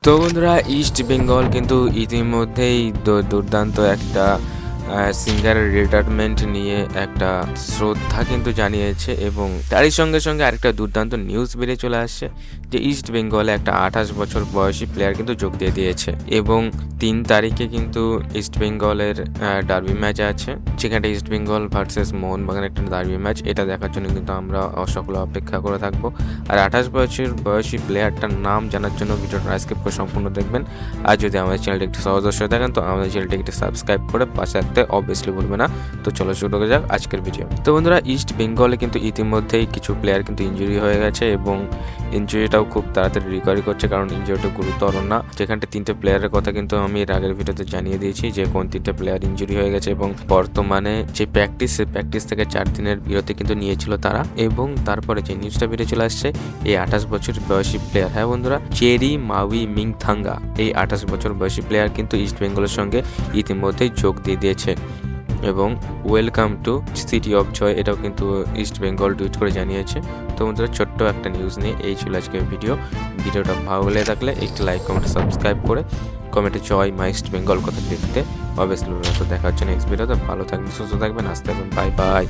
তো বন্ধুরা, ইস্ট বেঙ্গল কিন্তু ইতিমধ্যেই দুর্দান্ত একটা সিঙ্গারের রিটায়ারমেন্ট নিয়ে একটা শ্রদ্ধা কিন্তু জানিয়েছে, এবং তারই সঙ্গে সঙ্গে আরেকটা দুর্দান্ত নিউজ বেরিয়ে চলে আসছে যে ইস্ট বেঙ্গলে একটা 28 বছর বয়সী প্লেয়ার কিন্তু যোগ দিয়ে দিয়েছে। এবং 3 তারিখে কিন্তু ইস্ট বেঙ্গলের ডার্বি ম্যাচ আছে, যেখানে ইস্ট বেঙ্গল ভার্সেস মোহনবাগান একটা ডার্বি ম্যাচ। এটা দেখার জন্য কিন্তু আমরা সকলে অপেক্ষা করে থাকবো। আর 28 বছর বয়সী প্লেয়ারটার নাম জানার জন্য ভিডিওটা স্কিপ করে সম্পূর্ণ দেখবেন। আর যদি আমাদের চ্যানেলটি একটি সদস্য থাকেন তো আমাদের চ্যানেলটি একটি সাবস্ক্রাইব করে পাশে রাখতে অবভিয়াসলি ভুলবে না। তো চলো শুরু করা যাক আজকের ভিডিও। তো বন্ধুরা, ইস্ট বেঙ্গলে কিন্তু ইতিমধ্যেই কিছু প্লেয়ার কিন্তু ইনজুরি হয়ে গেছে, এবং ইনজুরিটাও খুব তাড়াতাড়ি রিকভারি করছে, কারণ ইনজুরিটা গুরুতর না। যেখানটা 3টে প্লেয়ারের কথা কিন্তু আমি এর আগের ভিডিওতে জানিয়ে দিয়েছি যে কোন 3টে প্লেয়ার ইনজুরি হয়ে গেছে, এবং বর্তমানে যে প্র্যাকটিস থেকে 4 দিনের বিরতি কিন্তু নিয়েছিল তারা। এবং তারপরে যে নিউজটা বেরিয়ে চলে আসছে, এই 28 বছর বয়সী প্লেয়ার, হ্যাঁ বন্ধুরা, চেরি মাউই মিংথাঙ্গা, এই 28 বছর বয়সী প্লেয়ার কিন্তু ইস্ট বেঙ্গলের সঙ্গে ইতিমধ্যেই যোগ দিয়ে দিয়েছে। এবং welcome to city of joy, এটাও কিন্তু ইস্ট বেঙ্গল টুইট করে জানিয়েছে। তো বন্ধুরা, ছোট্ট একটা নিউজ নিয়ে এই ছিল আজকের ভিডিওটা ভালো লেগে থাকলে একটি লাইক, কমেন্ট, সাবস্ক্রাইব করে কমেন্টে জয় মা ইস্ট বেঙ্গল কথা লিখতে অবভিয়াসলি। তো দেখার জন্য নেক্সট ভিডিওতে। ভালো থাকবেন, সুস্থ থাকবেন, আসতে থাকবেন, বাই বাই।